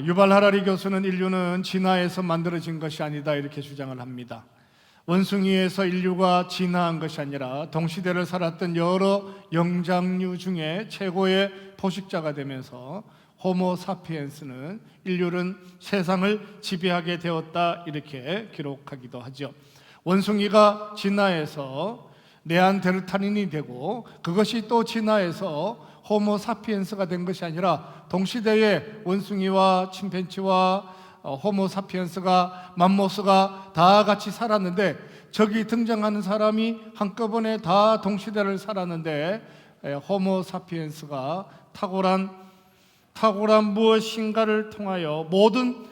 유발 하라리 교수는 인류는 진화에서 만들어진 것이 아니다 이렇게 주장을 합니다. 원숭이에서 인류가 진화한 것이 아니라 동시대를 살았던 여러 영장류 중에 최고의 포식자가 되면서 호모 사피엔스는 인류는 세상을 지배하게 되었다 이렇게 기록하기도 하죠. 원숭이가 진화해서 네안데르탈인이 되고 그것이 또 진화해서 호모 사피엔스가 된 것이 아니라 동시대에 원숭이와 침팬지와 호모 사피엔스가 맘모스가 다 같이 살았는데 저기 등장하는 사람이 한꺼번에 다 동시대를 살았는데 호모 사피엔스가 탁월한 무엇인가를 통하여 모든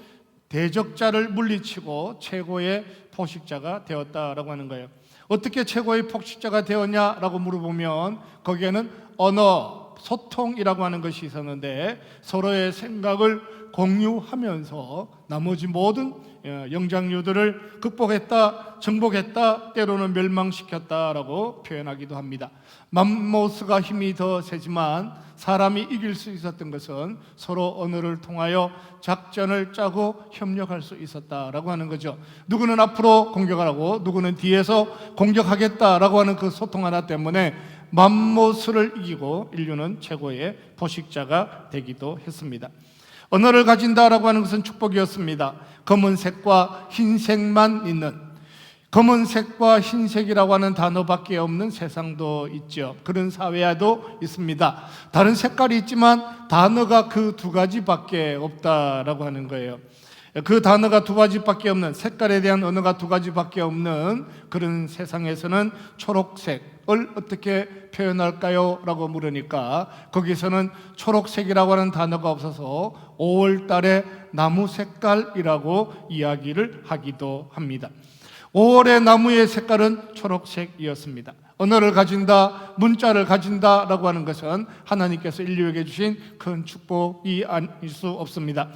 대적자를 물리치고 최고의 포식자가 되었다라고 하는 거예요. 어떻게 최고의 포식자가 되었냐라고 물어보면 거기에는 언어, 소통이라고 하는 것이 있었는데 서로의 생각을 공유하면서 나머지 모든 영장류들을 극복했다, 정복했다, 때로는 멸망시켰다라고 표현하기도 합니다. 맘모스가 힘이 더 세지만 사람이 이길 수 있었던 것은 서로 언어를 통하여 작전을 짜고 협력할 수 있었다라고 하는 거죠. 누구는 앞으로 공격하라고 누구는 뒤에서 공격하겠다라고 하는 그 소통 하나 때문에 맘모스를 이기고 인류는 최고의 포식자가 되기도 했습니다. 언어를 가진다라고 하는 것은 축복이었습니다. 검은색과 흰색만 있는, 검은색과 흰색이라고 하는 단어밖에 없는 세상도 있죠. 그런 사회도 있습니다. 다른 색깔이 있지만 단어가 그 두 가지밖에 없다라고 하는 거예요. 그 단어가 두 가지밖에 없는, 색깔에 대한 언어가 두 가지밖에 없는 그런 세상에서는 초록색을 어떻게 표현할까요? 라고 물으니까 거기서는 초록색이라고 하는 단어가 없어서 5월 달에 나무 색깔이라고 이야기를 하기도 합니다. 5월의 나무의 색깔은 초록색이었습니다. 언어를 가진다, 문자를 가진다라고 하는 것은 하나님께서 인류에게 주신 큰 축복이 아닐 수 없습니다.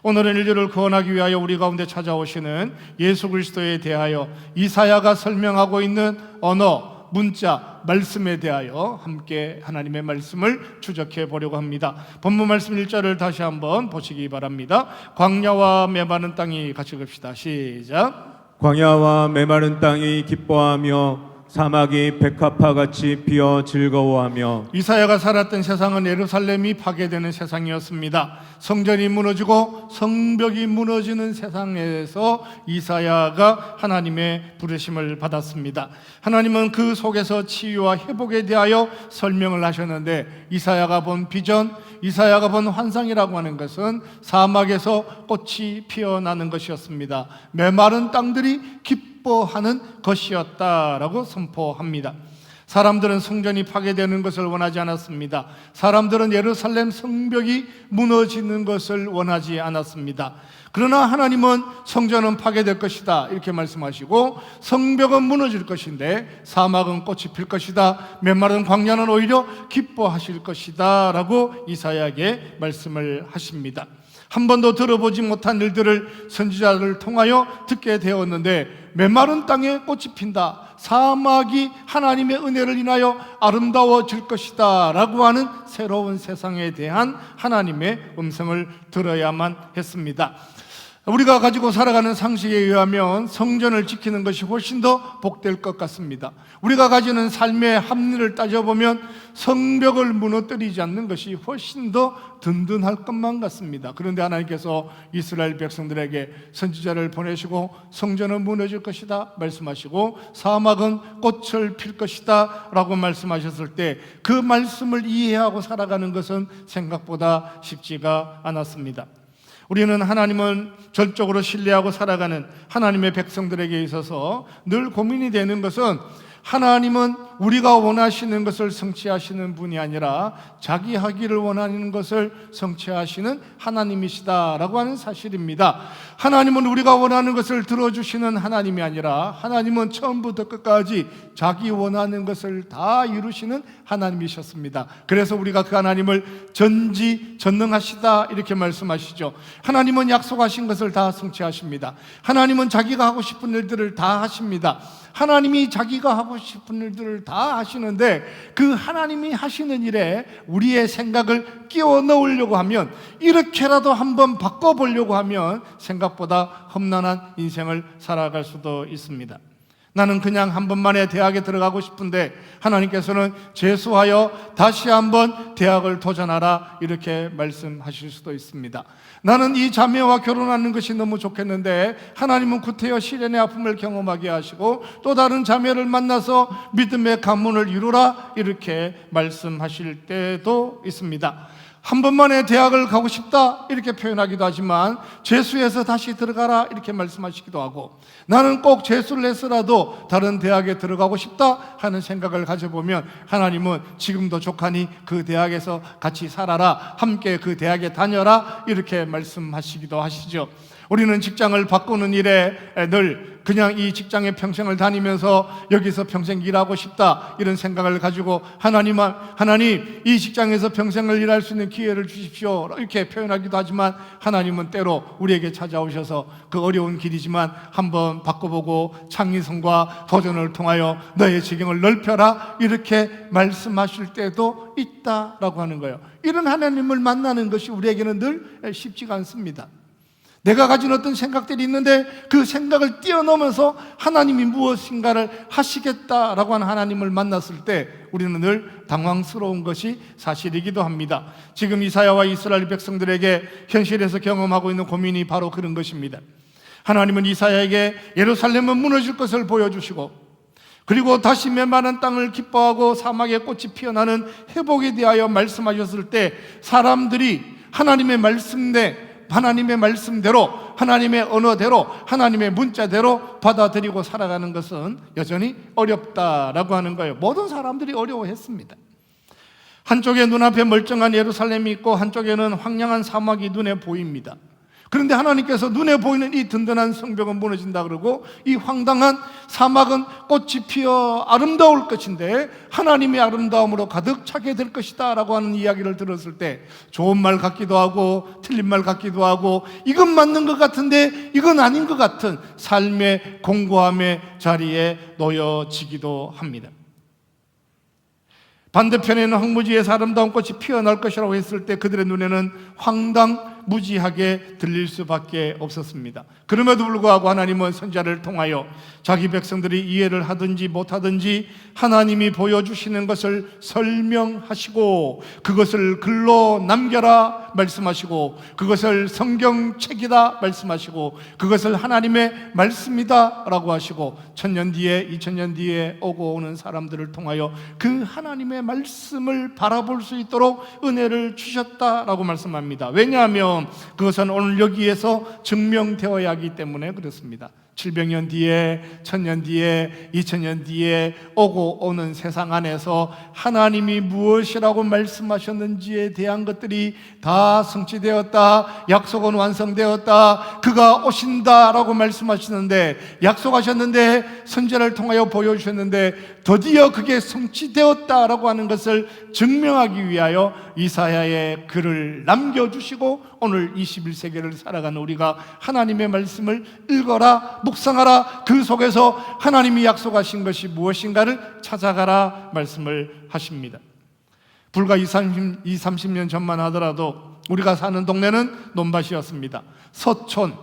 오늘은 인류를 구원하기 위하여 우리 가운데 찾아오시는 예수 그리스도에 대하여 이사야가 설명하고 있는 언어, 문자, 말씀에 대하여 함께 하나님의 말씀을 추적해 보려고 합니다. 본문 말씀 1절을 다시 한번 보시기 바랍니다. 광야와 메마른 땅이 같이 읽읍시다. 시작. 광야와 메마른 땅이 기뻐하며 사막이 백합화같이 피어 즐거워하며. 이사야가 살았던 세상은 예루살렘이 파괴되는 세상이었습니다. 성전이 무너지고 성벽이 무너지는 세상에서 이사야가 하나님의 부르심을 받았습니다. 하나님은 그 속에서 치유와 회복에 대하여 설명을 하셨는데 이사야가 본 비전, 이사야가 본 환상이라고 하는 것은 사막에서 꽃이 피어나는 것이었습니다. 메마른 땅들이 기뻐하는 것이었다라고 선포합니다. 사람들은 성전이 파괴되는 것을 원하지 않았습니다. 사람들은 예루살렘 성벽이 무너지는 것을 원하지 않았습니다. 그러나 하나님은 성전은 파괴될 것이다 이렇게 말씀하시고 성벽은 무너질 것인데 사막은 꽃이 필 것이다, 메마른 광야는 오히려 기뻐하실 것이다 라고 이사야에게 말씀을 하십니다. 한 번도 들어보지 못한 일들을 선지자를 통하여 듣게 되었는데 메마른 땅에 꽃이 핀다, 사막이 하나님의 은혜를 인하여 아름다워질 것이다 라고 하는 새로운 세상에 대한 하나님의 음성을 들어야만 했습니다. 우리가 가지고 살아가는 상식에 의하면 성전을 지키는 것이 훨씬 더 복될 것 같습니다. 우리가 가지는 삶의 합리를 따져보면 성벽을 무너뜨리지 않는 것이 훨씬 더 든든할 것만 같습니다. 그런데 하나님께서 이스라엘 백성들에게 선지자를 보내시고 성전은 무너질 것이다 말씀하시고 사막은 꽃을 필 것이다 라고 말씀하셨을 때 그 말씀을 이해하고 살아가는 것은 생각보다 쉽지가 않았습니다. 우리는 하나님은 전적으로 신뢰하고 살아가는 하나님의 백성들에게 있어서 늘 고민이 되는 것은 하나님은 우리가 원하시는 것을 성취하시는 분이 아니라 자기 하기를 원하는 것을 성취하시는 하나님이시다라고 하는 사실입니다. 하나님은 우리가 원하는 것을 들어주시는 하나님이 아니라 하나님은 처음부터 끝까지 자기 원하는 것을 다 이루시는 하나님이셨습니다. 그래서 우리가 그 하나님을 전지전능하시다 이렇게 말씀하시죠. 하나님은 약속하신 것을 다 성취하십니다. 하나님은 자기가 하고 싶은 일들을 다 하십니다. 하나님이 자기가 하고 싶은 일들을 다 하시는데 그 하나님이 하시는 일에 우리의 생각을 끼워 넣으려고 하면, 이렇게라도 한번 바꿔보려고 하면 생각보다 험난한 인생을 살아갈 수도 있습니다. 나는 그냥 한 번만에 대학에 들어가고 싶은데 하나님께서는 재수하여 다시 한번 대학을 도전하라, 이렇게 말씀하실 수도 있습니다. 나는 이 자매와 결혼하는 것이 너무 좋겠는데 하나님은 구태여 시련의 아픔을 경험하게 하시고 또 다른 자매를 만나서 믿음의 가문을 이루라, 이렇게 말씀하실 때도 있습니다. 한 번만에 대학을 가고 싶다, 이렇게 표현하기도 하지만 재수해서 다시 들어가라, 이렇게 말씀하시기도 하고, 나는 꼭 재수를 해서라도 다른 대학에 들어가고 싶다 하는 생각을 가져보면 하나님은 지금도 족하니 그 대학에서 같이 살아라, 함께 그 대학에 다녀라, 이렇게 말씀하시기도 하시죠. 우리는 직장을 바꾸는 일에 늘 그냥 이 직장에 평생을 다니면서 여기서 평생 일하고 싶다, 이런 생각을 가지고 하나님 이 직장에서 평생을 일할 수 있는 기회를 주십시오, 이렇게 표현하기도 하지만 하나님은 때로 우리에게 찾아오셔서 그 어려운 길이지만 한번 바꿔보고 창의성과 도전을 통하여 너의 지경을 넓혀라, 이렇게 말씀하실 때도 있다라고 하는 거예요. 이런 하나님을 만나는 것이 우리에게는 늘 쉽지가 않습니다. 내가 가진 어떤 생각들이 있는데 그 생각을 뛰어넘어서 하나님이 무엇인가를 하시겠다라고 하는 하나님을 만났을 때 우리는 늘 당황스러운 것이 사실이기도 합니다. 지금 이사야와 이스라엘 백성들에게 현실에서 경험하고 있는 고민이 바로 그런 것입니다. 하나님은 이사야에게 예루살렘은 무너질 것을 보여주시고, 그리고 다시 메마른 땅을 기뻐하고 사막에 꽃이 피어나는 회복에 대하여 말씀하셨을 때 사람들이 하나님의 말씀대로, 하나님의 언어대로, 하나님의 문자대로 받아들이고 살아가는 것은 여전히 어렵다라고 하는 거예요. 모든 사람들이 어려워했습니다. 한쪽에 눈앞에 멀쩡한 예루살렘이 있고 한쪽에는 황량한 사막이 눈에 보입니다. 그런데 하나님께서 눈에 보이는 이 든든한 성벽은 무너진다 그러고 이 황당한 사막은 꽃이 피어 아름다울 것인데 하나님의 아름다움으로 가득 차게 될 것이다 라고 하는 이야기를 들었을 때 좋은 말 같기도 하고 틀린 말 같기도 하고 이건 맞는 것 같은데 이건 아닌 것 같은 삶의 공고함의 자리에 놓여지기도 합니다. 반대편에는 황무지에서 아름다운 꽃이 피어날 것이라고 했을 때 그들의 눈에는 황당무지하게 들릴 수밖에 없었습니다. 그럼에도 불구하고 하나님은 선지자를 통하여 자기 백성들이 이해를 하든지 못하든지 하나님이 보여주시는 것을 설명하시고 그것을 글로 남겨라 말씀하시고 그것을 성경책이다 말씀하시고 그것을 하나님의 말씀이다 라고 하시고 1000년 뒤에 2000년 뒤에 오고 오는 사람들을 통하여 그 하나님의 말씀을 바라볼 수 있도록 은혜를 주셨다라고 말씀합니다. 왜냐하면 그것은 오늘 여기에서 증명되어야 하기 때문에 그렇습니다. 700년 뒤에 1000년 뒤에 2000년 뒤에 오고 오는 세상 안에서 하나님이 무엇이라고 말씀하셨는지에 대한 것들이 다 성취되었다, 약속은 완성되었다, 그가 오신다라고 말씀하시는데 약속하셨는데 선지자를 통하여 보여주셨는데 드디어 그게 성취되었다라고 하는 것을 증명하기 위하여 이사야의 글을 남겨주시고 오늘 21세기를 살아가는 우리가 하나님의 말씀을 읽어라, 묵상하라, 그 속에서 하나님이 약속하신 것이 무엇인가를 찾아가라 말씀을 하십니다. 불과 30년 전만 하더라도 우리가 사는 동네는 논밭이었습니다. 서촌,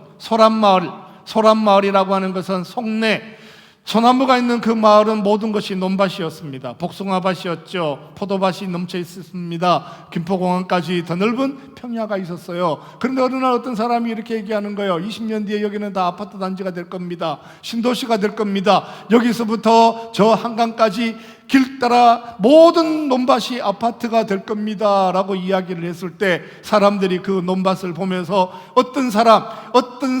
소란마을이라고 하는 것은 속내, 소나무가 있는 그 마을은 모든 것이 논밭이었습니다. 복숭아밭이었죠. 포도밭이 넘쳐 있었습니다. 김포공항까지 더 넓은 평야가 있었어요. 그런데 어느 날 어떤 사람이 이렇게 얘기하는 거예요. 20년 뒤에 여기는 다 아파트 단지가 될 겁니다. 신도시가 될 겁니다. 여기서부터 저 한강까지 길 따라 모든 논밭이 아파트가 될 겁니다 라고 이야기를 했을 때 사람들이 그 논밭을 보면서 어떤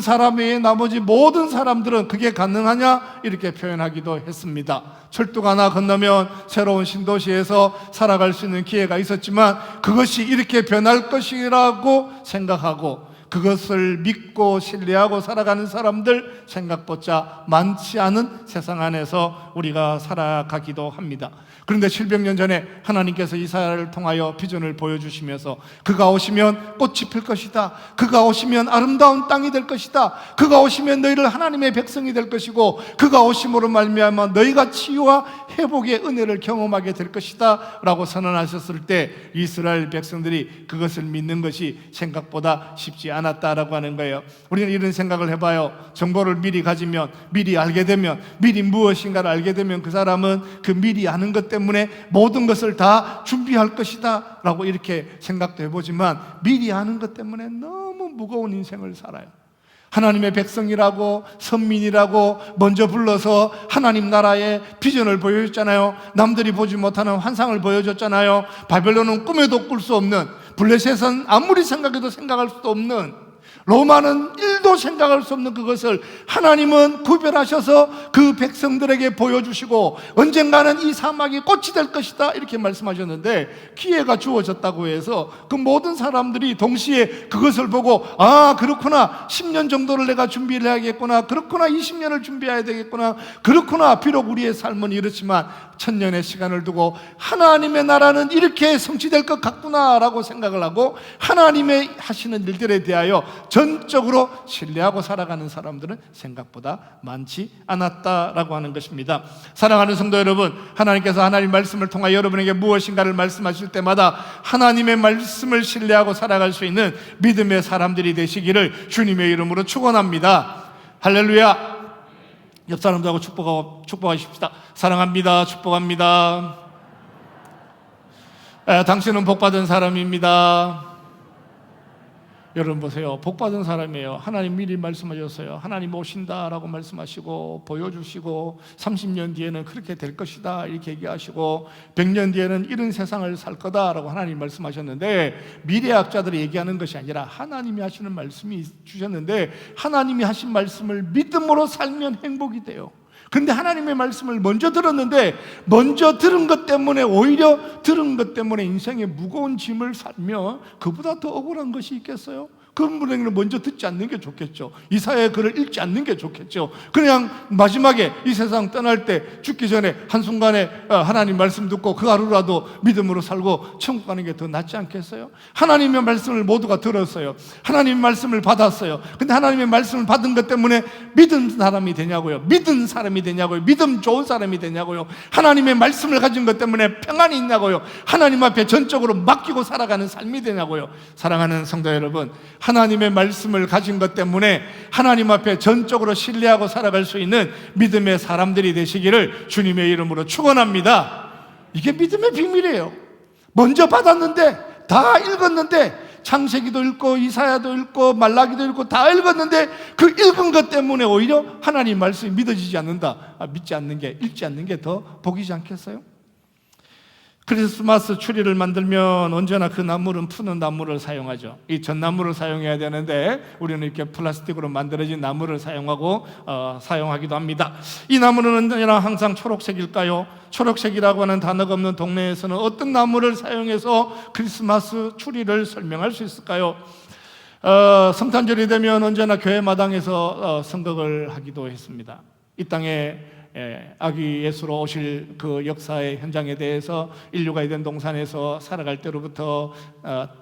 사람 외에 나머지 모든 사람들은 그게 가능하냐 이렇게 표현하기도 했습니다. 철도가 하나 건너면 새로운 신도시에서 살아갈 수 있는 기회가 있었지만 그것이 이렇게 변할 것이라고 생각하고 그것을 믿고 신뢰하고 살아가는 사람들 생각보다 많지 않은 세상 안에서 우리가 살아가기도 합니다. 그런데 700년 전에 하나님께서 이사야를 통하여 비전을 보여주시면서 그가 오시면 꽃이 필 것이다, 그가 오시면 아름다운 땅이 될 것이다, 그가 오시면 너희를 하나님의 백성이 될 것이고 그가 오심으로 말미암아 너희가 치유와 회복의 은혜를 경험하게 될 것이다 라고 선언하셨을 때 이스라엘 백성들이 그것을 믿는 것이 생각보다 쉽지 않았다라고 하는 거예요. 우리는 이런 생각을 해봐요. 정보를 미리 가지면, 미리 알게 되면, 미리 무엇인가를 알게 되면 그 사람은 그 미리 아는 것 때문에 모든 것을 다 준비할 것이다 라고 이렇게 생각도 해보지만 미리 아는 것 때문에 너무 무거운 인생을 살아요. 하나님의 백성이라고 선민이라고 먼저 불러서 하나님 나라의 비전을 보여줬잖아요. 남들이 보지 못하는 환상을 보여줬잖아요. 바벨론은 꿈에도 꿀 수 없는, 블레셋은 아무리 생각해도 생각할 수도 없는, 로마는 1도 생각할 수 없는 그것을 하나님은 구별하셔서 그 백성들에게 보여주시고 언젠가는 이 사막이 꽃이 될 것이다 이렇게 말씀하셨는데 기회가 주어졌다고 해서 그 모든 사람들이 동시에 그것을 보고 아 그렇구나, 10년 정도를 내가 준비를 해야겠구나, 그렇구나 20년을 준비해야 되겠구나, 그렇구나 비록 우리의 삶은 이렇지만 1000년의 시간을 두고 하나님의 나라는 이렇게 성취될 것 같구나 라고 생각을 하고 하나님의 하시는 일들에 대하여 전적으로 신뢰하고 살아가는 사람들은 생각보다 많지 않았다라고 하는 것입니다. 사랑하는 성도 여러분, 하나님께서 하나님 말씀을 통하여 여러분에게 무엇인가를 말씀하실 때마다 하나님의 말씀을 신뢰하고 살아갈 수 있는 믿음의 사람들이 되시기를 주님의 이름으로 축원합니다. 할렐루야. 옆 사람들하고 축복하십시다. 사랑합니다. 축복합니다. 당신은 복받은 사람입니다. 여러분 보세요. 복받은 사람이에요. 하나님 미리 말씀하셨어요. 하나님 오신다라고 말씀하시고 보여주시고 30년 뒤에는 그렇게 될 것이다 이렇게 얘기하시고 100년 뒤에는 이런 세상을 살 거다라고 하나님 말씀하셨는데 미래학자들이 얘기하는 것이 아니라 하나님이 하시는 말씀이 주셨는데 하나님이 하신 말씀을 믿음으로 살면 행복이 돼요. 그런데 하나님의 말씀을 먼저 들었는데 먼저 들은 것 때문에 오히려 들은 것 때문에 인생의 무거운 짐을 살며 그보다 더 억울한 것이 있겠어요? 그런 분에게는 먼저 듣지 않는 게 좋겠죠. 이사야의 글을 읽지 않는 게 좋겠죠. 그냥 마지막에 이 세상 떠날 때 죽기 전에 한순간에 하나님 말씀 듣고 그 하루라도 믿음으로 살고 천국 가는 게 더 낫지 않겠어요? 하나님의 말씀을 모두가 들었어요. 하나님의 말씀을 받았어요. 근데 하나님의 말씀을 받은 것 때문에 믿은 사람이 되냐고요? 믿은 사람이 되냐고요? 믿음 좋은 사람이 되냐고요? 하나님의 말씀을 가진 것 때문에 평안이 있냐고요? 하나님 앞에 전적으로 맡기고 살아가는 삶이 되냐고요? 사랑하는 성도 여러분, 하나님의 말씀을 가진 것 때문에 하나님 앞에 전적으로 신뢰하고 살아갈 수 있는 믿음의 사람들이 되시기를 주님의 이름으로 축원합니다. 이게 믿음의 비밀이에요. 먼저 받았는데 다 읽었는데 창세기도 읽고 이사야도 읽고 말라기도 읽고 다 읽었는데 그 읽은 것 때문에 오히려 하나님 말씀이 믿어지지 않는다. 믿지 않는 게, 읽지 않는 게 더 복이지 않겠어요? 크리스마스 추리를 만들면 언제나 그 나무는 푸는 나무를 사용하죠. 이 전나무를 사용해야 되는데 우리는 이렇게 플라스틱으로 만들어진 나무를 사용하기도 합니다. 이 나무는 언제나 항상 초록색일까요? 초록색이라고 하는 단어가 없는 동네에서는 어떤 나무를 사용해서 크리스마스 추리를 설명할 수 있을까요? 성탄절이 되면 언제나 교회 마당에서 선곡을 하기도 했습니다. 이 땅에 아기 예수로 오실 그 역사의 현장에 대해서 인류가 에덴 동산에서 살아갈 때로부터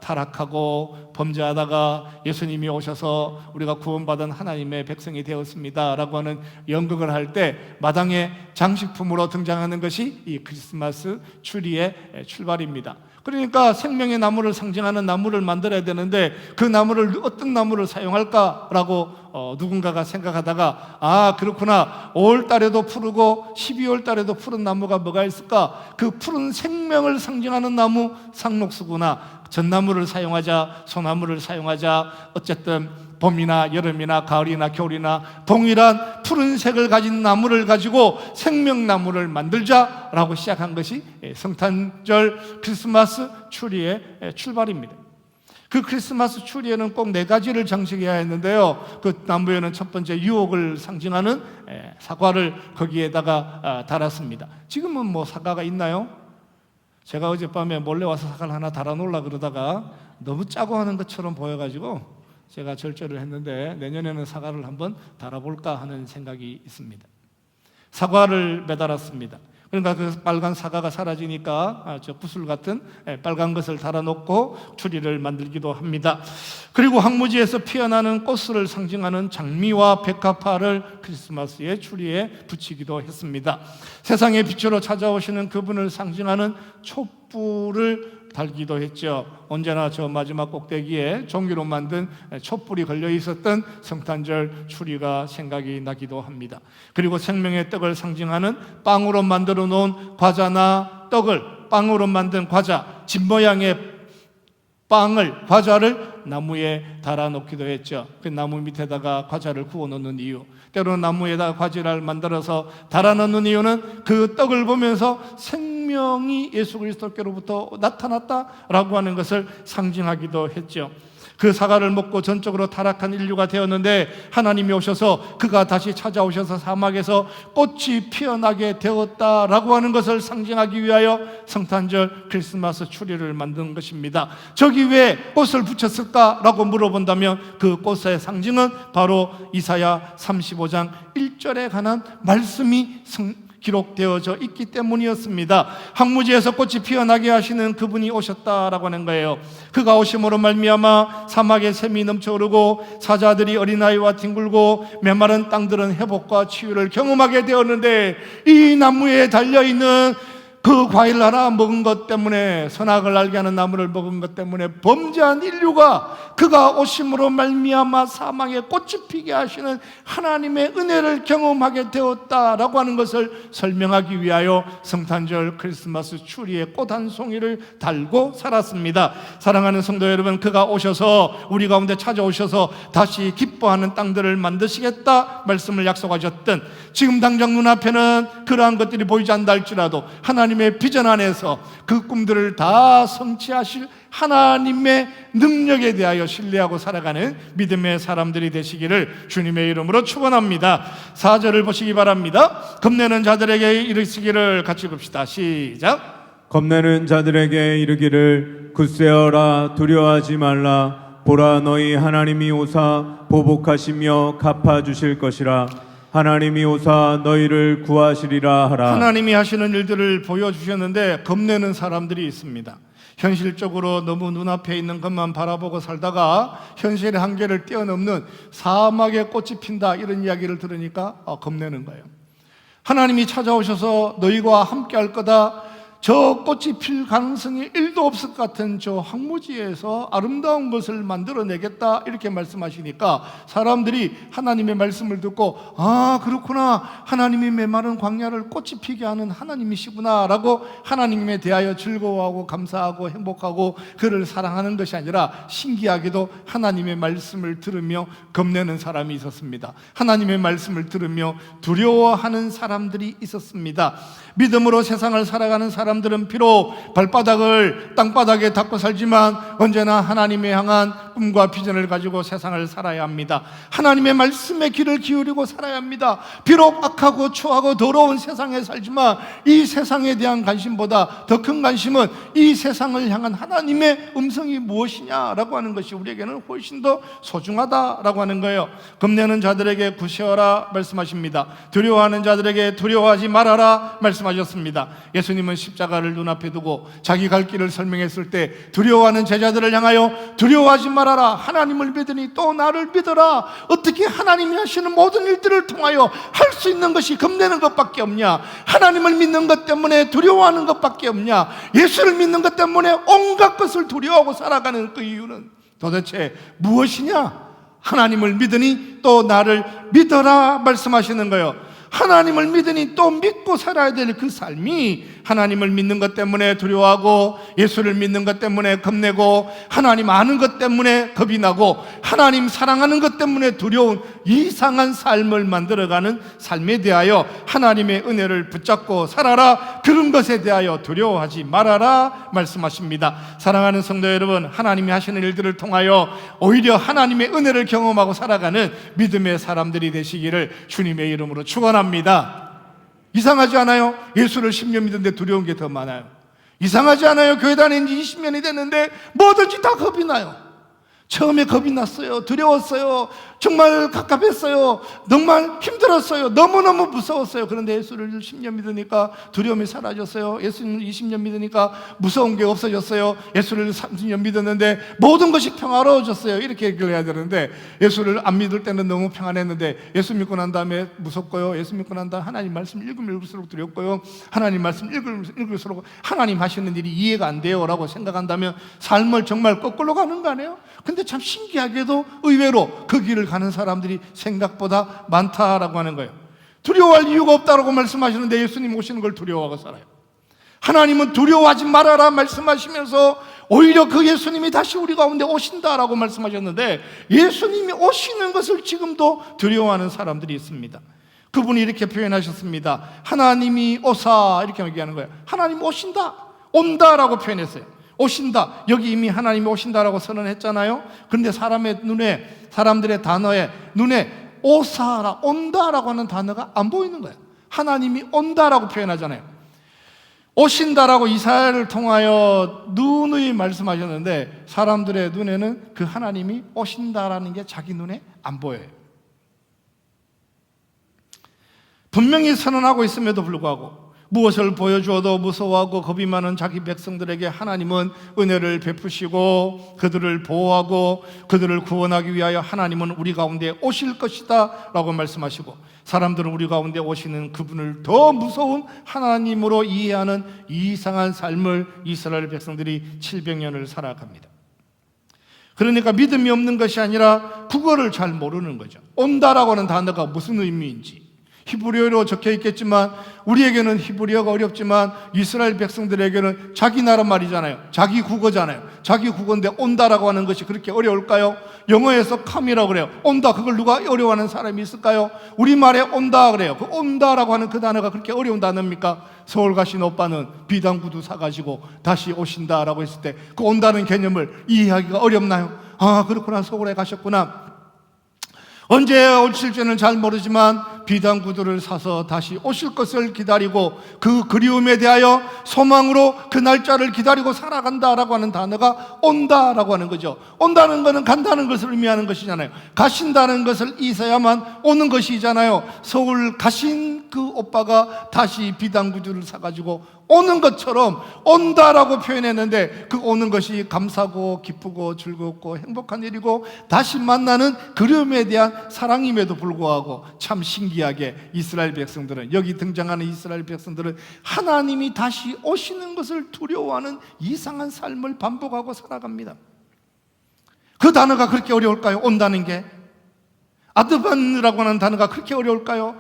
타락하고 범죄하다가 예수님이 오셔서 우리가 구원받은 하나님의 백성이 되었습니다 라고 하는 연극을 할 때 마당에 장식품으로 등장하는 것이 이 크리스마스 추리의 출발입니다. 그러니까 생명의 나무를 상징하는 나무를 만들어야 되는데 그 나무를 어떤 나무를 사용할까라고 누군가가 생각하다가 아 그렇구나, 5월 달에도 푸르고 12월 달에도 푸른 나무가 뭐가 있을까? 그 푸른 생명을 상징하는 나무 상록수구나. 전나무를 사용하자, 소나무를 사용하자. 어쨌든 봄이나 여름이나 가을이나 겨울이나 동일한 푸른색을 가진 나무를 가지고 생명나무를 만들자라고 시작한 것이 성탄절 크리스마스 추리의 출발입니다. 그 크리스마스 추리에는 꼭 4가지를 장식해야 했는데요, 그 나무에는 첫 번째 유혹을 상징하는 사과를 거기에다가 달았습니다. 지금은 뭐 사과가 있나요? 제가 어젯밤에 몰래 와서 사과를 하나 달아놓으려고 그러다가 너무 짜고 하는 것처럼 보여가지고 제가 절제를 했는데 내년에는 사과를 한번 달아볼까 하는 생각이 있습니다. 사과를 매달았습니다. 그러니까 그 빨간 사과가 사라지니까 저 구슬 같은 빨간 것을 달아놓고 추리를 만들기도 합니다. 그리고 황무지에서 피어나는 꽃을 상징하는 장미와 백합화를 크리스마스의 추리에 붙이기도 했습니다. 세상의 빛으로 찾아오시는 그분을 상징하는 촛불을 달기도 했죠. 언제나 저 마지막 꼭대기에 종이로 만든 촛불이 걸려 있었던 성탄절 추리가 생각이 나기도 합니다. 그리고 생명의 떡을 상징하는 빵으로 만들어 놓은 과자나 떡을, 빵으로 만든 과자, 집 모양의 과자를 나무에 달아놓기도 했죠. 그 나무 밑에다가 과자를 구워 놓는 이유, 때로는 나무에다가 과자를 만들어서 달아놓는 이유는 그 떡을 보면서 생명이 예수 그리스도께로부터 나타났다라고 하는 것을 상징하기도 했죠. 그 사과를 먹고 전적으로 타락한 인류가 되었는데 하나님이 오셔서 그가 다시 찾아오셔서 사막에서 꽃이 피어나게 되었다라고 하는 것을 상징하기 위하여 성탄절 크리스마스 추리를 만든 것입니다. 저기 왜 꽃을 붙였을까라고 물어본다면 그 꽃의 상징은 바로 이사야 35장 1절에 관한 말씀이 기록되어져 있기 때문이었습니다. 황무지에서 꽃이 피어나게 하시는 그분이 오셨다라고 하는 거예요. 그가 오심으로 말미암아 사막에 샘이 넘쳐오르고 사자들이 어린아이와 뒹굴고 메마른 땅들은 회복과 치유를 경험하게 되었는데, 이 나무에 달려있는 그 과일 하나 먹은 것 때문에, 선악을 알게 하는 나무를 먹은 것 때문에 범죄한 인류가 그가 오심으로 말미암아 사망에 꽃이 피게 하시는 하나님의 은혜를 경험하게 되었다라고 하는 것을 설명하기 위하여 성탄절 크리스마스 추리에 꽃 한 송이를 달고 살았습니다. 사랑하는 성도 여러분, 그가 오셔서 우리 가운데 찾아오셔서 다시 기뻐하는 땅들을 만드시겠다 말씀을 약속하셨던, 지금 당장 눈앞에는 그러한 것들이 보이지 않다 할지라도 하나님의 비전 안에서 그 꿈들을 다 성취하실 하나님의 능력에 대하여 신뢰하고 살아가는 믿음의 사람들이 되시기를 주님의 이름으로 축원합니다. 4절을 보시기 바랍니다. 겁내는 자들에게 이르시기를 같이 봅시다. 시작. 겁내는 자들에게 이르기를 굳세어라, 두려워하지 말라. 보라, 너희 하나님이 오사 보복하시며 갚아주실 것이라. 하나님이 오사 너희를 구하시리라 하라. 하나님이 하시는 일들을 보여주셨는데 겁내는 사람들이 있습니다. 현실적으로 너무 눈앞에 있는 것만 바라보고 살다가 현실의 한계를 뛰어넘는 사막에 꽃이 핀다 이런 이야기를 들으니까 겁내는 거예요. 하나님이 찾아오셔서 너희와 함께 할 거다, 저 꽃이 필 가능성이 1도 없을 것 같은 저 황무지에서 아름다운 것을 만들어내겠다 이렇게 말씀하시니까 사람들이 하나님의 말씀을 듣고, 아 그렇구나, 하나님이 메마른 광야를 꽃이 피게 하는 하나님이시구나 라고 하나님에 대하여 즐거워하고 감사하고 행복하고 그를 사랑하는 것이 아니라 신기하게도 하나님의 말씀을 들으며 겁내는 사람이 있었습니다. 하나님의 말씀을 들으며 두려워하는 사람들이 있었습니다. 믿음으로 세상을 살아가는 사람들은 비록 발바닥을 땅바닥에 닿고 살지만 언제나 하나님에 향한 꿈과 비전을 가지고 세상을 살아야 합니다. 하나님의 말씀에 귀를 기울이고 살아야 합니다. 비록 악하고 추하고 더러운 세상에 살지만 이 세상에 대한 관심보다 더 큰 관심은 이 세상을 향한 하나님의 음성이 무엇이냐라고 하는 것이 우리에게는 훨씬 더 소중하다라고 하는 거예요. 겁내는 자들에게 굳세어라 말씀하십니다. 두려워하는 자들에게 두려워하지 말아라 말씀하셨습니다. 예수님은 십자가를 눈앞에 두고 자기 갈 길을 설명했을 때 두려워하는 제자들을 향하여 두려워하지 말아라, 하나님을 믿으니 또 나를 믿어라. 어떻게 하나님이 하시는 모든 일들을 통하여 할 수 있는 것이 겁내는 것밖에 없냐? 하나님을 믿는 것 때문에 두려워하는 것밖에 없냐? 예수를 믿는 것 때문에 온갖 것을 두려워하고 살아가는 그 이유는 도대체 무엇이냐? 하나님을 믿으니 또 나를 믿어라 말씀하시는 거예요. 하나님을 믿으니 또 믿고 살아야 될 그 삶이, 하나님을 믿는 것 때문에 두려워하고 예수를 믿는 것 때문에 겁내고 하나님 아는 것 때문에 겁이 나고 하나님 사랑하는 것 때문에 두려운 이상한 삶을 만들어가는 삶에 대하여 하나님의 은혜를 붙잡고 살아라, 그런 것에 대하여 두려워하지 말아라 말씀하십니다. 사랑하는 성도 여러분, 하나님이 하시는 일들을 통하여 오히려 하나님의 은혜를 경험하고 살아가는 믿음의 사람들이 되시기를 주님의 이름으로 축원합니다. 이상하지 않아요? 예수를 10년 믿는데 두려운 게 더 많아요. 이상하지 않아요? 교회 다닌 지 20년이 됐는데 뭐든지 다 겁이 나요. 처음에 겁이 났어요. 두려웠어요. 정말 갑갑했어요. 정말 힘들었어요. 너무너무 무서웠어요. 그런데 예수를 10년 믿으니까 두려움이 사라졌어요. 예수를 20년 믿으니까 무서운 게 없어졌어요. 예수를 30년 믿었는데 모든 것이 평화로워졌어요. 이렇게 얘기를 해야 되는데, 예수를 안 믿을 때는 너무 평안했는데 예수 믿고 난 다음에 무섭고요. 예수 믿고 난 다음에 하나님 말씀 읽으면 읽을수록 두렵고요. 하나님 말씀 읽을수록 하나님 하시는 일이 이해가 안 돼요 라고 생각한다면 삶을 정말 거꾸로 가는 거 아니에요? 근데 참 신기하게도 의외로 그 길을 가는 사람들이 생각보다 많다라고 하는 거예요. 두려워할 이유가 없다라고 말씀하시는데 예수님 오시는 걸 두려워하고 살아요. 하나님은 두려워하지 말아라 말씀하시면서 오히려 그 예수님이 다시 우리 가운데 오신다라고 말씀하셨는데, 예수님이 오시는 것을 지금도 두려워하는 사람들이 있습니다. 그분이 이렇게 표현하셨습니다. 하나님이 오사, 이렇게 얘기하는 거예요. 하나님 오신다, 온다라고 표현했어요. 오신다, 여기 이미 하나님이 오신다라고 선언했잖아요. 그런데 사람의 눈에, 사람들의 단어에, 눈에 오사라, 온다라고 하는 단어가 안 보이는 거예요. 하나님이 온다라고 표현하잖아요. 오신다라고 이사야를 통하여 누누이 말씀하셨는데, 사람들의 눈에는 그 하나님이 오신다라는 게 자기 눈에 안 보여요. 분명히 선언하고 있음에도 불구하고 무엇을 보여주어도 무서워하고 겁이 많은 자기 백성들에게 하나님은 은혜를 베푸시고 그들을 보호하고 그들을 구원하기 위하여 하나님은 우리 가운데 오실 것이다 라고 말씀하시고, 사람들은 우리 가운데 오시는 그분을 더 무서운 하나님으로 이해하는 이상한 삶을 이스라엘 백성들이 700년을 살아갑니다. 그러니까 믿음이 없는 것이 아니라 국어를 잘 모르는 거죠. 온다라고 하는 단어가 무슨 의미인지, 히브리어로 적혀 있겠지만 우리에게는 히브리어가 어렵지만 이스라엘 백성들에게는 자기 나라 말이잖아요. 자기 국어잖아요. 자기 국어인데 온다라고 하는 것이 그렇게 어려울까요? 영어에서 come이라고 그래요. 온다, 그걸 누가 어려워하는 사람이 있을까요? 우리말에 온다 그래요. 그 온다라고 하는 그 단어가 그렇게 어려운 단어입니까? 서울 가신 오빠는 비단 구두 사가지고 다시 오신다라고 했을 때 그 온다는 개념을 이해하기가 어렵나요? 아, 그렇구나, 서울에 가셨구나. 언제 오실지는 잘 모르지만 비단 구두를 사서 다시 오실 것을 기다리고 그 그리움에 대하여 소망으로 그 날짜를 기다리고 살아간다라고 하는 단어가 온다라고 하는 거죠. 온다는 것은 간다는 것을 의미하는 것이잖아요. 가신다는 것을 있어야만 오는 것이잖아요. 서울 가신 그 오빠가 다시 비단 구두를 사가지고 오는 것처럼 온다라고 표현했는데, 그 오는 것이 감사고 기쁘고 즐겁고 행복한 일이고 다시 만나는 그리움에 대한 사랑임에도 불구하고 참 신기하게 이스라엘 백성들은, 여기 등장하는 이스라엘 백성들은 하나님이 다시 오시는 것을 두려워하는 이상한 삶을 반복하고 살아갑니다. 그 단어가 그렇게 어려울까요? 온다는 게. 아드반이라고 하는 단어가 그렇게 어려울까요?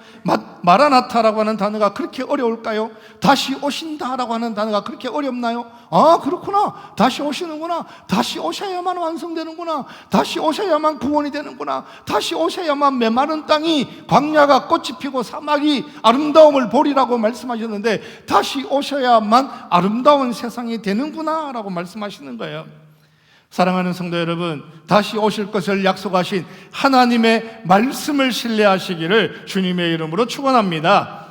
마라나타라고 하는 단어가 그렇게 어려울까요? 다시 오신다라고 하는 단어가 그렇게 어렵나요? 아, 그렇구나, 다시 오시는구나, 다시 오셔야만 완성되는구나, 다시 오셔야만 구원이 되는구나, 다시 오셔야만 메마른 땅이, 광야가 꽃이 피고 사막이 아름다움을 보리라고 말씀하셨는데 다시 오셔야만 아름다운 세상이 되는구나 라고 말씀하시는 거예요. 사랑하는 성도 여러분, 다시 오실 것을 약속하신 하나님의 말씀을 신뢰하시기를 주님의 이름으로 축원합니다.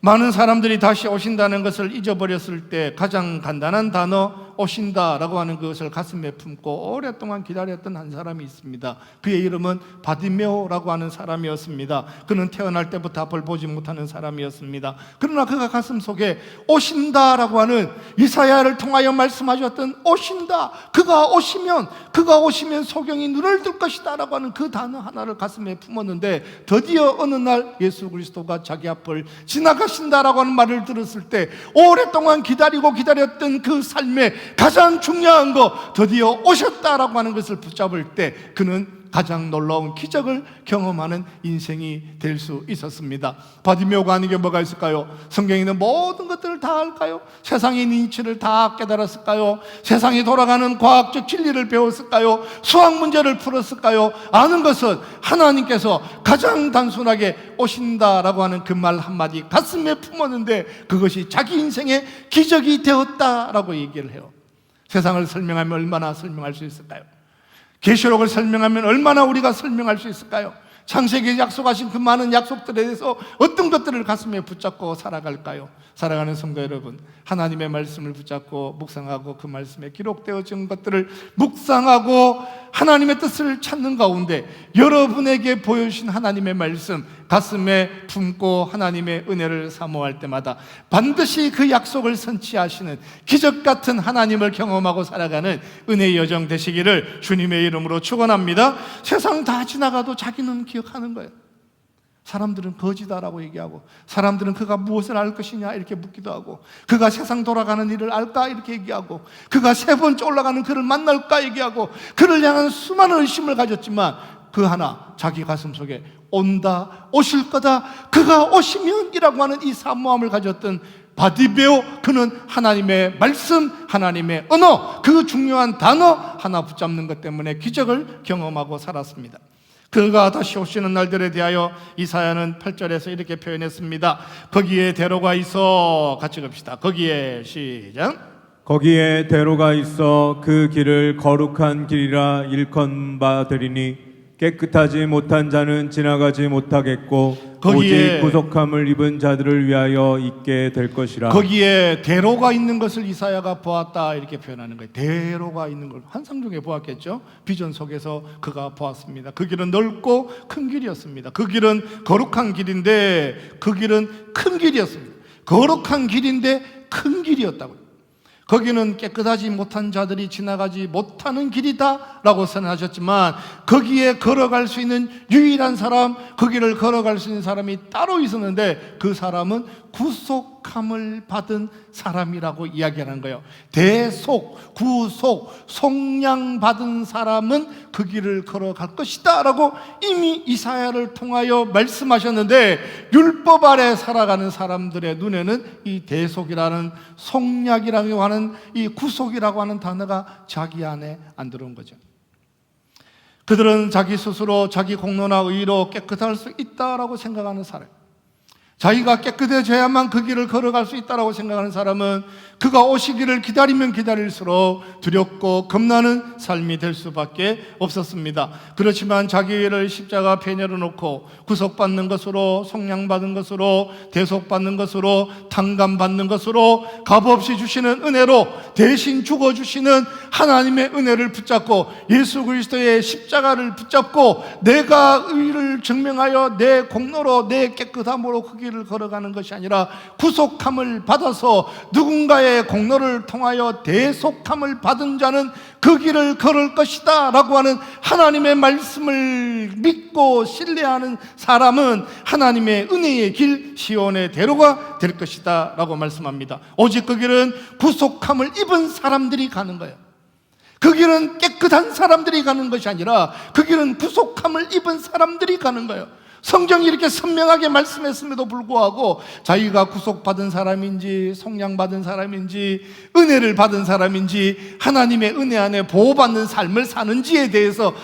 많은 사람들이 다시 오신다는 것을 잊어버렸을 때 가장 간단한 단어 오신다라고 하는 것을 가슴에 품고 오랫동안 기다렸던 한 사람이 있습니다. 그의 이름은 바디메오라고 하는 사람이었습니다. 그는 태어날 때부터 앞을 보지 못하는 사람이었습니다. 그러나 그가 가슴 속에 오신다라고 하는 이사야를 통하여 말씀하셨던 오신다, 그가 오시면 소경이 눈을 뜰 것이다 라고 하는 그 단어 하나를 가슴에 품었는데, 드디어 어느 날 예수 그리스도가 자기 앞을 지나가신다라고 하는 말을 들었을 때 오랫동안 기다렸던 그 삶에 가장 중요한 거, 드디어 오셨다라고 하는 것을 붙잡을 때 그는 가장 놀라운 기적을 경험하는 인생이 될 수 있었습니다. 바디메오가 아닌 게 뭐가 있을까요? 성경에 있는 모든 것들을 다 알까요? 세상의 이치를 다 깨달았을까요? 세상이 돌아가는 과학적 진리를 배웠을까요? 수학 문제를 풀었을까요? 아는 것은 하나님께서 가장 단순하게 오신다라고 하는 그 말 한마디 가슴에 품었는데 그것이 자기 인생의 기적이 되었다라고 얘기를 해요. 세상을 설명하면 얼마나 설명할 수 있을까요? 계시록을 설명하면 얼마나 우리가 설명할 수 있을까요? 창세기에 약속하신 그 많은 약속들에 대해서 어떤 것들을 가슴에 붙잡고 살아갈까요? 사랑하는 성도 여러분, 하나님의 말씀을 붙잡고 묵상하고 그 말씀에 기록되어진 것들을 묵상하고 하나님의 뜻을 찾는 가운데 여러분에게 보여주신 하나님의 말씀 가슴에 품고 하나님의 은혜를 사모할 때마다 반드시 그 약속을 선취하시는 기적 같은 하나님을 경험하고 살아가는 은혜의 여정 되시기를 주님의 이름으로 축원합니다. 세상 다 지나가도 자기는 기억하는 거예요. 사람들은 거지다라고 얘기하고, 사람들은 그가 무엇을 알 것이냐 이렇게 묻기도 하고, 그가 세상 돌아가는 일을 알까 이렇게 얘기하고, 그가 세 번째 올라가는 그를 만날까 얘기하고, 그를 향한 수많은 의심을 가졌지만 그 하나 자기 가슴 속에 온다, 오실 거다, 그가 오시면 이라고 하는 이 사모함을 가졌던 바디베오, 그는 하나님의 말씀, 하나님의 언어, 그 중요한 단어 하나 붙잡는 것 때문에 기적을 경험하고 살았습니다. 그가 다시 오시는 날들에 대하여 이사야는 8절에서 이렇게 표현했습니다. 거기에 대로가 있어, 같이 갑시다. 거기에, 시작. 거기에 대로가 있어 그 길을 거룩한 길이라 일컫는 바 되리니 깨끗하지 못한 자는 지나가지 못하겠고 거기에 오직 구속함을 입은 자들을 위하여 있게 될 것이라. 거기에 대로가 있는 것을 이사야가 보았다 이렇게 표현하는 거예요. 대로가 있는 걸 환상 중에 보았겠죠. 비전 속에서 그가 보았습니다. 그 길은 넓고 큰 길이었습니다. 그 길은 거룩한 길인데 그 길은 큰 길이었습니다. 거룩한 길인데 큰 길이었다고요. 거기는 깨끗하지 못한 자들이 지나가지 못하는 길이다 라고 선언하셨지만 거기에 걸어갈 수 있는 유일한 사람, 그 길을 걸어갈 수 있는 사람이 따로 있었는데 그 사람은 구속함을 받은 사람이라고 이야기하는 거예요. 대속, 구속, 속량받은 사람은 그 길을 걸어갈 것이다 라고 이미 이사야를 통하여 말씀하셨는데, 율법 아래 살아가는 사람들의 눈에는 이 대속이라는, 속량이라고 하는 이 구속이라고 하는 단어가 자기 안에 안 들어온 거죠. 그들은 자기 스스로 자기 공로나 의로 깨끗할 수 있다라고 생각하는 사람, 자기가 깨끗해져야만 그 길을 걸어갈 수 있다고 생각하는 사람은 그가 오시기를 기다리면 기다릴수록 두렵고 겁나는 삶이 될 수밖에 없었습니다. 그렇지만 자기를 십자가 앞에 내려놓고 구속받는 것으로, 속량받은 것으로, 대속받는 것으로, 탕감받는 것으로, 값없이 주시는 은혜로 대신 죽어주시는 하나님의 은혜를 붙잡고 예수 그리스도의 십자가를 붙잡고 내가 의를 증명하여 내 공로로, 내 깨끗함으로 그 길을 걸어가는 것이 아니라 구속함을 받아서 누군가의 공로를 통하여 대속함을 받은 자는 그 길을 걸을 것이다 라고 하는 하나님의 말씀을 믿고 신뢰하는 사람은 하나님의 은혜의 길, 시온의 대로가 될 것이다 라고 말씀합니다. 오직 그 길은 구속함을 입은 사람들이 가는 거예요. 그 길은 깨끗한 사람들이 가는 것이 아니라 그 길은 구속함을 입은 사람들이 가는 거예요. 성경이 이렇게 선명하게 말씀했음에도 불구하고 자기가 구속받은 사람인지, 속량받은 사람인지, 은혜를 받은 사람인지, 하나님의 은혜 안에 보호받는 삶을 사는지에 대해서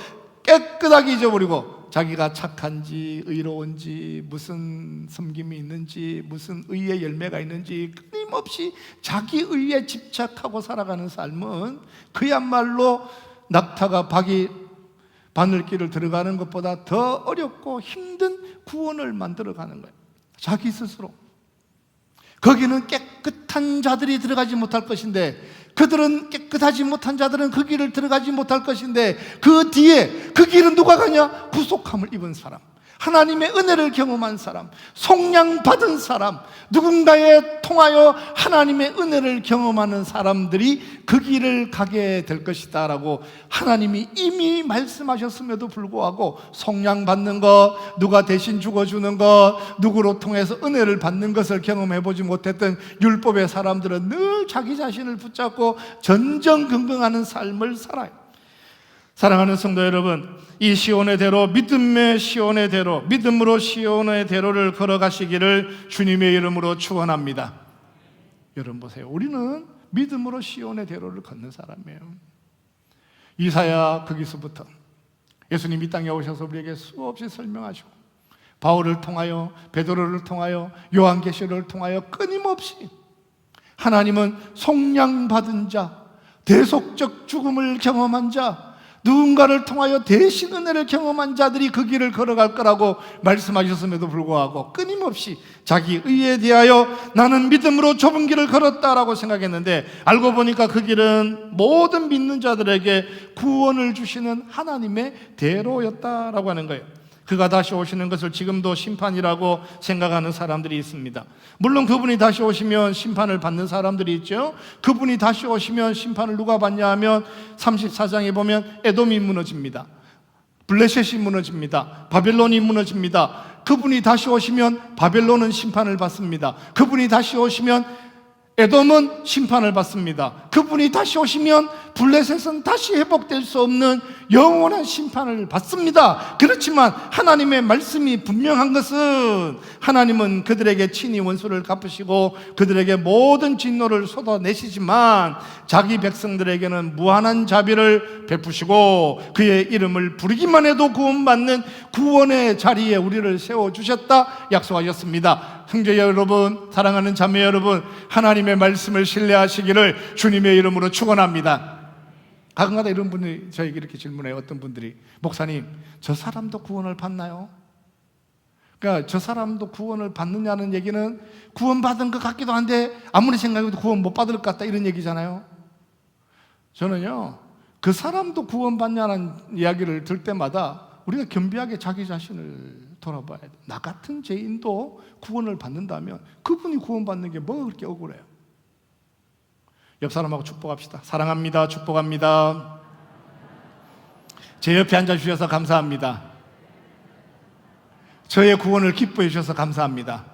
깨끗하게 잊어버리고 자기가 착한지, 의로운지, 무슨 섬김이 있는지, 무슨 의의 열매가 있는지 끊임없이 자기 의에 집착하고 살아가는 삶은 그야말로 낙타가 바늘길을 들어가는 것보다 더 어렵고 힘든 구원을 만들어가는 거예요. 자기 스스로. 거기는 깨끗한 자들이 들어가지 못할 것인데, 그들은 깨끗하지 못한 자들은 그 길을 들어가지 못할 것인데, 그 뒤에 그 길은 누가 가냐? 구속함을 입은 사람, 하나님의 은혜를 경험한 사람, 속량받은 사람, 누군가에 통하여 하나님의 은혜를 경험하는 사람들이 그 길을 가게 될 것이다 라고 하나님이 이미 말씀하셨음에도 불구하고 속량받는 것, 누가 대신 죽어주는 것, 누구로 통해서 은혜를 받는 것을 경험해보지 못했던 율법의 사람들은 늘 자기 자신을 붙잡고 전전긍긍하는 삶을 살아요. 사랑하는 성도 여러분, 이 시온의 대로, 믿음의 시온의 대로, 믿음으로 시온의 대로를 걸어가시기를 주님의 이름으로 축원합니다. 여러분 보세요, 우리는 믿음으로 시온의 대로를 걷는 사람이에요. 이사야 거기서부터 예수님이 땅에 오셔서 우리에게 수없이 설명하시고, 바울을 통하여, 베드로를 통하여, 요한계시록을 통하여 끊임없이 하나님은 속량받은 자, 대속적 죽음을 경험한 자, 누군가를 통하여 대신 은혜를 경험한 자들이 그 길을 걸어갈 거라고 말씀하셨음에도 불구하고 끊임없이 자기 의에 대하여 나는 믿음으로 좁은 길을 걸었다라고 생각했는데, 알고 보니까 그 길은 모든 믿는 자들에게 구원을 주시는 하나님의 대로였다라고 하는 거예요. 그가 다시 오시는 것을 지금도 심판이라고 생각하는 사람들이 있습니다. 물론 그분이 다시 오시면 심판을 받는 사람들이 있죠. 그분이 다시 오시면 심판을 누가 받냐 하면 34장에 보면 에돔이 무너집니다. 블레셋이 무너집니다. 바벨론이 무너집니다. 그분이 다시 오시면 바벨론은 심판을 받습니다. 그분이 다시 오시면 에돔은 심판을 받습니다. 그분이 다시 오시면 블레셋은 다시 회복될 수 없는 영원한 심판을 받습니다. 그렇지만 하나님의 말씀이 분명한 것은 하나님은 그들에게 친히 원수를 갚으시고 그들에게 모든 진노를 쏟아내시지만 자기 백성들에게는 무한한 자비를 베푸시고 그의 이름을 부르기만 해도 구원받는 구원의 자리에 우리를 세워주셨다 약속하셨습니다. 형제 여러분, 사랑하는 자매 여러분, 하나님의 말씀을 신뢰하시기를 주님의 이름으로 축원합니다. 가끔가다 이런 분이 저에게 이렇게 질문해요. 어떤 분들이, 목사님, 저 사람도 구원을 받나요? 그러니까 저 사람도 구원을 받느냐는 얘기는 구원받은 것 같기도 한데 아무리 생각해도 구원 못 받을 것 같다, 이런 얘기잖아요. 저는요, 그 사람도 구원받냐는 이야기를 들 때마다 우리가 겸비하게 자기 자신을 돌아봐야 돼. 나 같은 죄인도 구원을 받는다면 그분이 구원받는 게 뭐가 그렇게 억울해요? 옆 사람하고 축복합시다. 사랑합니다. 축복합니다. 제 옆에 앉아주셔서 감사합니다. 저의 구원을 기뻐해 주셔서 감사합니다.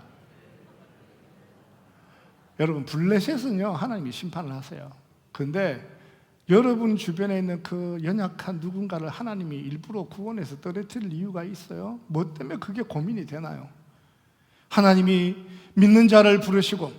여러분, 블레셋은요, 하나님이 심판을 하세요. 그런데 여러분 주변에 있는 그 연약한 누군가를 하나님이 일부러 구원해서 떨어뜨릴 이유가 있어요? 뭐 때문에 그게 고민이 되나요? 하나님이 믿는 자를 부르시고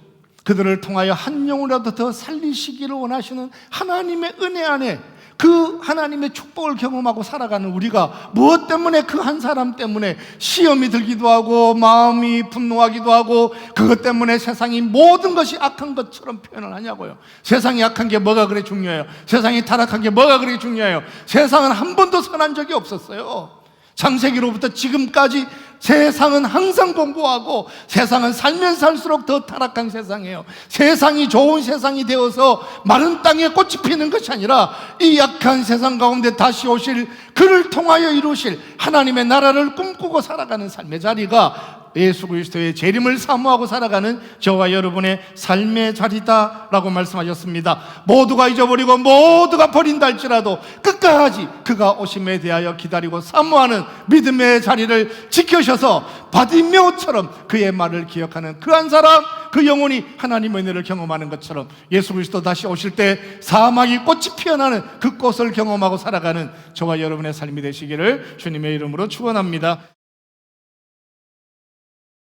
그들을 통하여 한 영혼이라도 더 살리시기를 원하시는 하나님의 은혜 안에 그 하나님의 축복을 경험하고 살아가는 우리가 무엇 때문에 그 한 사람 때문에 시험이 들기도 하고 마음이 분노하기도 하고 그것 때문에 세상이 모든 것이 악한 것처럼 표현을 하냐고요. 세상이 악한 게 뭐가 그래 중요해요? 세상이 타락한 게 뭐가 그래 중요해요? 세상은 한 번도 선한 적이 없었어요. 창세기로부터 지금까지 세상은 항상 공고하고 세상은 살면 살수록 더 타락한 세상이에요. 세상이 좋은 세상이 되어서 마른 땅에 꽃이 피는 것이 아니라 이 약한 세상 가운데 다시 오실 그를 통하여 이루실 하나님의 나라를 꿈꾸고 살아가는 삶의 자리가 예수 그리스도의 재림을 사모하고 살아가는 저와 여러분의 삶의 자리다라고 말씀하셨습니다. 모두가 잊어버리고 모두가 버린다 할지라도 끝까지 그가 오심에 대하여 기다리고 사모하는 믿음의 자리를 지켜셔서 바디메오처럼 그의 말을 기억하는 그 한 사람, 그 영혼이 하나님의 은혜를 경험하는 것처럼 예수 그리스도 다시 오실 때 사막이 꽃이 피어나는 그 꽃을 경험하고 살아가는 저와 여러분의 삶이 되시기를 주님의 이름으로 축원합니다.